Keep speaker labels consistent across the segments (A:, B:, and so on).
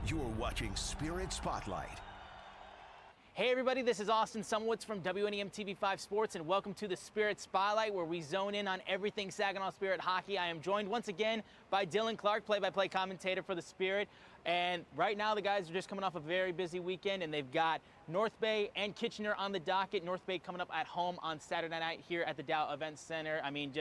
A: You're watching Spirit Spotlight.
B: Hey everybody, this is Austin Sumwoods from WNEM TV5 Sports, and welcome to the Spirit Spotlight, where we zone in on everything Saginaw Spirit hockey. I am joined once again by Dylan Clark, play-by-play commentator for the Spirit. And right now the guys are just coming off a very busy weekend, and they've got North Bay and Kitchener on the docket. North Bay coming up at home on Saturday night here at the Dow Event Center. I mean,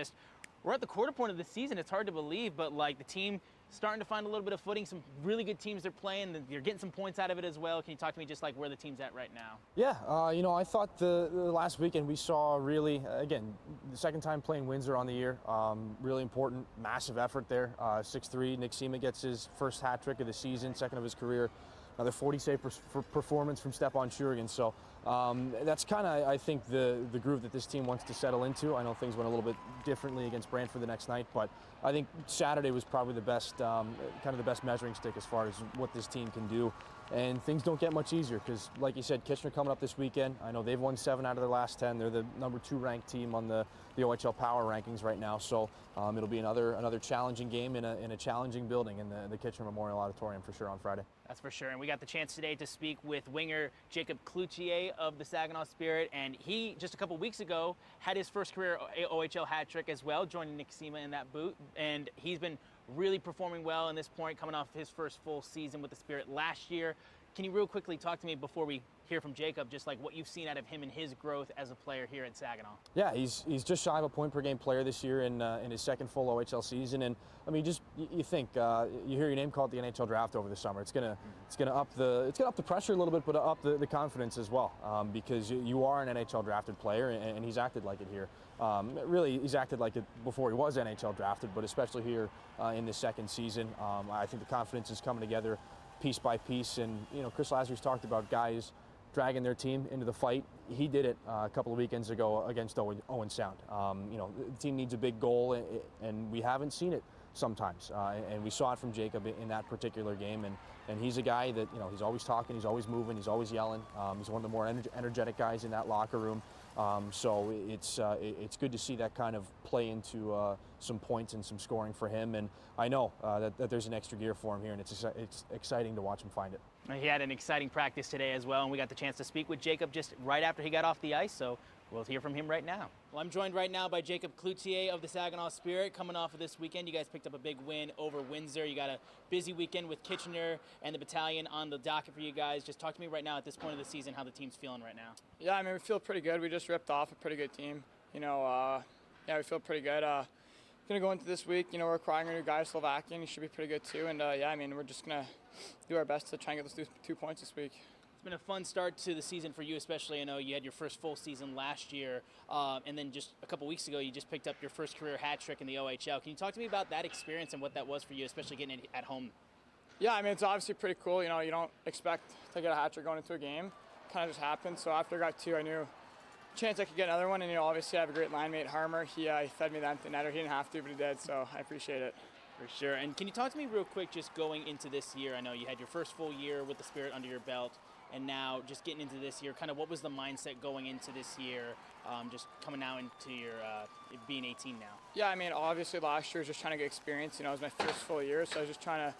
B: we're at the quarter point of the season. It's hard to believe, but like the team starting to find a little bit of footing. Some really good teams they're playing. You're getting some points out of it as well. Can you talk to me just like where the team's at right now?
C: Yeah, I thought the last weekend we saw really, again, the second time playing Windsor on the year. Really important, massive effort there. 6-3, Nick Sema gets his first hat trick of the season, second of his career. Another 40-save performance from Stepan Shurigan. So that's kind of, I think, the groove that this team wants to settle into. I know things went a little bit differently against Brantford the next night, but I think Saturday was probably the best, kind of the best measuring stick as far as what this team can do. And things don't get much easier because, like you said, Kitchener coming up this weekend. I know they've won 7 out of their last 10. They're the number 2 ranked team on the OHL Power rankings right now. So it'll be another challenging game in a challenging building in the Kitchener Memorial Auditorium for sure on Friday.
B: That's for sure. And we got the chance today to speak with winger Jacob Cloutier of the Saginaw Spirit. And he, just a couple weeks ago, had his first career OHL hat trick as well, joining Nick Sema in that boot. And he's been really performing well in this point, coming off his first full season with the Spirit last year. Can you real quickly talk to me before we hear from Jacob, just like what you've seen out of him and his growth as a player here at Saginaw?
C: Yeah, he's just shy of a point per game player this year in his second full OHL season. And I mean, you think you hear your name called the NHL draft over the summer. It's gonna up the pressure a little bit, but up the confidence as well, because you are an NHL drafted player, and he's acted like it here. Really, he's acted like it before he was NHL drafted, but especially here in this second season. I think the confidence is coming together piece by piece, and Chris Lazarus talked about guys dragging their team into the fight. He did it a couple of weekends ago against Owen Sound. The team needs a big goal, and we haven't seen it sometimes, and we saw it from Jacob in that particular game. And he's a guy that he's always talking, he's always moving, he's always yelling. He's one of the more energetic guys in that locker room. So it's good to see that kind of play into some points and some scoring for him. And I know that there's an extra gear for him here, and it's exciting to watch him find it.
B: He had an exciting practice today as well, and we got the chance to speak with Jacob just right after he got off the ice, so we'll hear from him right now. Well, I'm joined right now by Jacob Cloutier of the Saginaw Spirit. Coming off of this weekend, you guys picked up a big win over Windsor. You got a busy weekend with Kitchener and the Battalion on the docket for you guys. Just talk to me right now at this point of the season, how the team's feeling right now.
D: Yeah, I mean, we feel pretty good. We just ripped off a pretty good team. Yeah, we feel pretty good. Going to go into this week, we're acquiring a new guy, Slovakian. He should be pretty good too. And yeah, I mean, we're just going to do our best to try and get those 2 points this week.
B: It's been a fun start to the season for you, especially. I know you had your first full season last year, and then just a couple weeks ago, you just picked up your first career hat trick in the OHL. Can you talk to me about that experience and what that was for you, especially getting it at home?
D: Yeah, I mean, it's obviously pretty cool. You don't expect to get a hat trick going into a game. It kind of just happened. So after I got 2, I knew chance I could get another one, and obviously I have a great line mate, Harmer. He fed me the empty netter. He didn't have to, but he did, so I appreciate it.
B: For sure. And can you talk to me real quick just going into this year? I know you had your first full year with the Spirit under your belt, and now just getting into this year, kind of what was the mindset going into this year, just coming now into your being 18 now? Yeah,
D: I mean, obviously last year was just trying to get experience. It was my first full year, so I was just trying to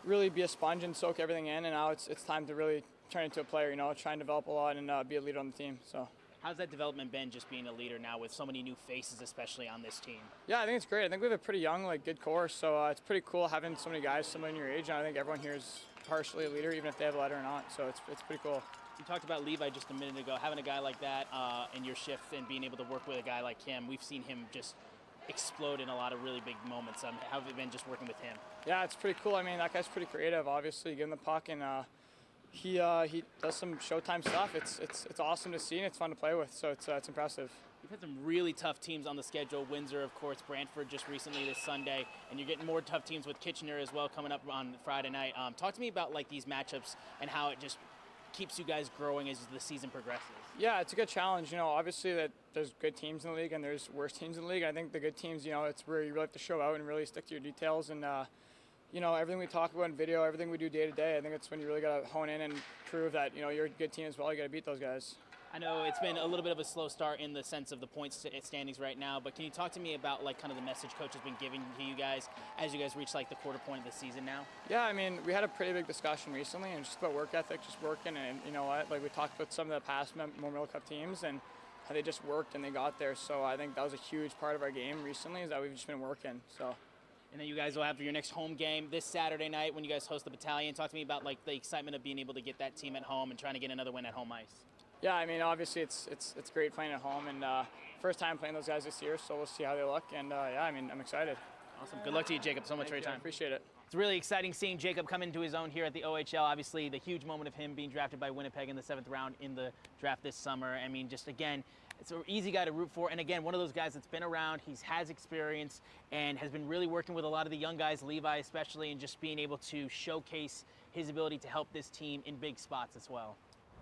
D: really be a sponge and soak everything in, and now it's time to really turn into a player, try and develop a lot and be a leader on the team. So.
B: How's that development been, just being a leader now with so many new faces, especially on this team?
D: Yeah, I think it's great. I think we have a pretty young, good core, so it's pretty cool having so many guys similar in your age, and I think everyone here is partially a leader, even if they have a letter or not, so it's pretty cool.
B: You talked about Levi just a minute ago. Having a guy like that in your shift and being able to work with a guy like him, we've seen him just explode in a lot of really big moments. How have it been just working with him?
D: Yeah, it's pretty cool. I mean, that guy's pretty creative, obviously. You give him the puck, and he does some Showtime stuff. It's awesome to see, and it's fun to play with, so it's impressive.
B: You've had some really tough teams on the schedule. Windsor, of course, Brantford just recently this Sunday, and you're getting more tough teams with Kitchener as well coming up on Friday night. Talk to me about these matchups and how it just keeps you guys growing as the season progresses.
D: Yeah, it's a good challenge. Obviously that there's good teams in the league and there's worse teams in the league. I think the good teams, it's where you really have to show out and really stick to your details and everything we talk about in video, everything we do day to day, I think it's when you really got to hone in and prove that, you're a good team as well. You got to beat those guys.
B: I know it's been a little bit of a slow start in the sense of the points standings right now, but can you talk to me about like kind of the message coach has been giving to you guys as you guys reach like the quarter point of the season now?
D: Yeah, I mean, we had a pretty big discussion recently, and just about work ethic, just working, and you know what, like we talked about some of the past Memorial Cup teams and how they just worked and they got there. So I think that was a huge part of our game recently, is that we've just been working. So.
B: And then you guys will have your next home game this Saturday night when you guys host the Battalion. Talk to me about like the excitement of being able to get that team at home and trying to get another win at home ice.
D: Yeah, I mean, obviously it's great playing at home, and first time playing those guys this year, so we'll see how they look. And yeah, I mean, I'm excited.
B: Awesome. Good luck to you, Jacob. So much for your time.
D: Appreciate it.
B: It's really exciting seeing Jacob come into his own here at the OHL. Obviously, the huge moment of him being drafted by Winnipeg in the 7th round in the draft this summer. I mean, just again, it's an easy guy to root for. And again, one of those guys that's been around, has experience, and has been really working with a lot of the young guys, Levi especially, and just being able to showcase his ability to help this team in big spots as well.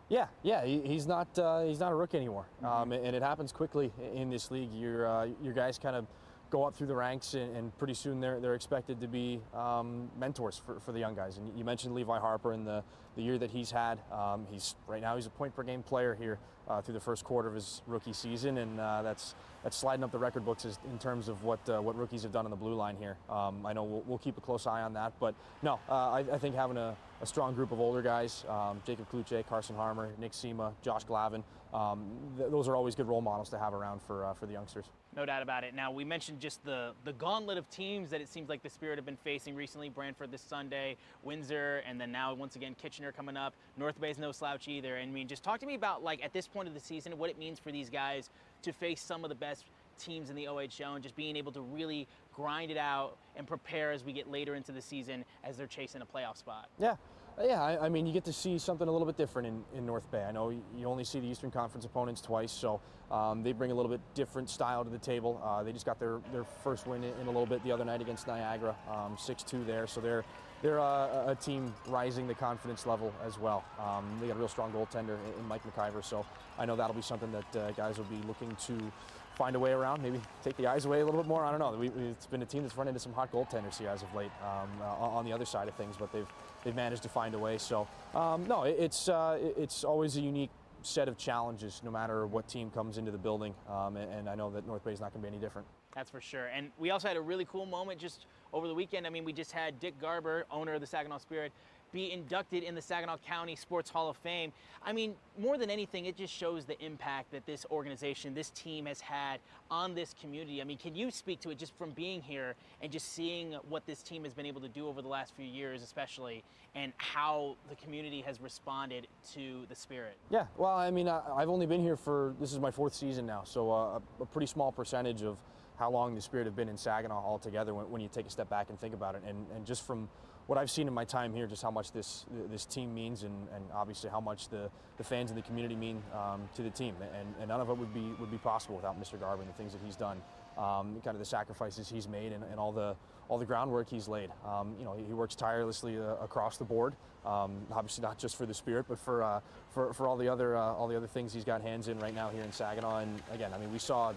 C: Yeah, he's not a rookie anymore, and it happens quickly in this league. Your guys kind of go up through the ranks, and pretty soon they're expected to be mentors for the young guys. And you mentioned Levi Harper and the year that he's had. Right now he's a point per game player here through the first quarter of his rookie season, and that's sliding up the record books in terms of what rookies have done on the blue line here. I know we'll keep a close eye on that, but no, I think having a strong group of older guys, Jacob Kluche, Carson Harmer, Nick Sema, Josh Glavin, those are always good role models to have around for the youngsters.
B: No doubt about it. Now, we mentioned just the gauntlet of teams that it seems like the Spirit have been facing recently. Brantford this Sunday, Windsor, and then now once again Kitchener coming up. North Bay's no slouch either. And I mean, just talk to me about, like, at this point of the season, what it means for these guys to face some of the best teams in the OHL and just being able to really grind it out and prepare as we get later into the season as they're chasing a playoff spot.
C: Yeah, I mean, you get to see something a little bit different in North Bay. I know you only see the Eastern Conference opponents twice, so they bring a little bit different style to the table. They just got their first win in a little bit the other night against Niagara, 6-2 there. So they're a team rising the confidence level as well. They got a real strong goaltender in Mike McIver, so I know that'll be something that guys will be looking to find a way around, maybe take the eyes away a little bit more. I don't know. It's been a team that's run into some hot goaltenders here as of late on the other side of things, but they've managed to find a way. So no, it's always a unique set of challenges no matter what team comes into the building, and I know that North Bay is not going to be any different.
B: That's for sure. And we also had a really cool moment just over the weekend. I mean, we just had Dick Garber, owner of the Saginaw Spirit, be inducted in the Saginaw County Sports Hall of Fame. I mean, more than anything, it just shows the impact that this organization, this team has had on this community. I mean, can you speak to it just from being here and just seeing what this team has been able to do over the last few years, especially, and how the community has responded to the Spirit?
C: Yeah, well, I mean, I've only been here this is my 4th season now, so a pretty small percentage of how long the Spirit have been in Saginaw altogether when you take a step back and think about it. And just from what I've seen in my time here, just how much this team means, and obviously how much the fans and the community mean to the team. And none of it would be possible without Mr. Garber and the things that he's done, kind of the sacrifices he's made and all the groundwork he's laid. You know, he works tirelessly across the board. Obviously not just for the Spirit, but for all the other things he's got hands in right now here in Saginaw. And again, I mean, we saw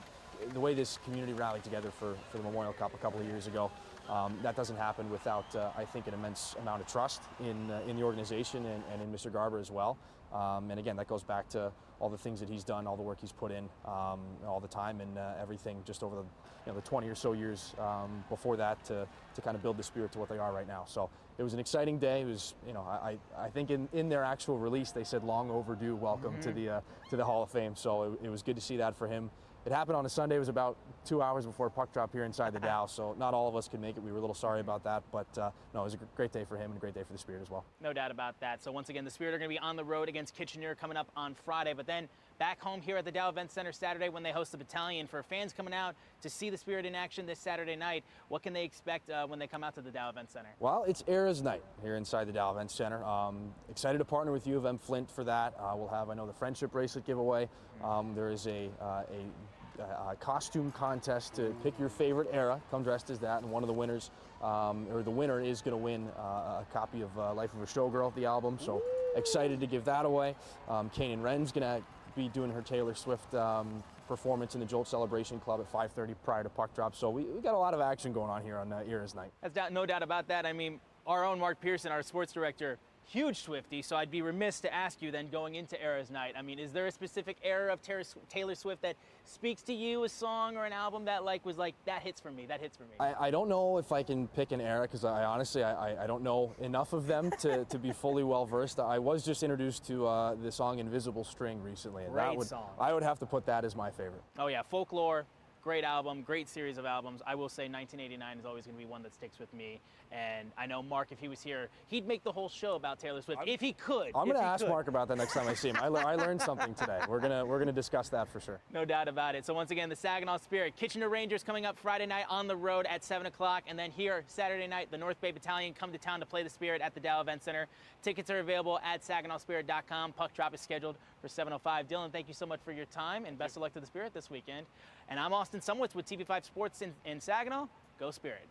C: the way this community rallied together for the Memorial Cup a couple of years ago. That doesn't happen without, I think, an immense amount of trust in the organization and in Mr. Garber as well. And again, that goes back to all the things that he's done, all the work he's put in all the time, and everything just over the 20 or so years before that to kind of build the Spirit to what they are right now. So it was an exciting day. It was, I think in their actual release they said long overdue welcome to the Hall of Fame. So it was good to see that for him. It happened on a Sunday. It was about 2 hours before puck drop here inside the Dow, so not all of us could make it. We were a little sorry about that, but no, it was a great day for him and a great day for the Spirit as well.
B: No doubt about that. So once again, the Spirit are going to be on the road against Kitchener coming up on Friday, but then back home here at the Dow Event Center Saturday when they host the Battalion. For fans coming out to see the Spirit in action this Saturday night, what can they expect when they come out to the Dow Event Center?
C: Well, it's Era's night here inside the Dow Event Center. Excited to partner with U of M Flint for that. We'll have, I know, the friendship bracelet giveaway. There is a costume contest to pick your favorite era. Come dressed as that, and one of the winners, or the winner, is going to win a copy of Life of a Showgirl, the album. So excited to give that away. Kanan Wren's going to be doing her Taylor Swift performance in the Jolt Celebration Club at 5:30 prior to puck drop. So we got a lot of action going on here on Era's night.
B: That's no doubt about that. I mean, our own Mark Pearson, our sports director, huge Swiftie, so I'd be remiss to ask you then going into Era's Night. I mean, is there a specific era of Taylor Swift that speaks to you, a song or an album that was like, that hits for me, that hits for me?
C: I don't know if I can pick an era because I honestly don't know enough of them to be fully well versed. I was just introduced to the song Invisible String recently, and
B: Great song.
C: I would have to put that as my favorite.
B: Oh yeah, Folklore. Great album, great series of albums. I will say 1989 is always going to be one that sticks with me. And I know Mark, if he was here, he'd make the whole show about Taylor Swift, if he could.
C: I'm going to ask Mark about that next time I see him. I learned something today. We're gonna discuss that for sure.
B: No doubt about it. So once again, the Saginaw Spirit, Kitchener Rangers coming up Friday night on the road at 7 o'clock. And then here, Saturday night, the North Bay Battalion come to town to play the Spirit at the Dow Event Center. Tickets are available at saginawspirit.com. Puck drop is scheduled for 7:05. Dylan, thank you so much for your time, and best of luck to the Spirit this weekend. And I'm Austin Sumwitz with TV5 Sports in Saginaw. Go Spirit.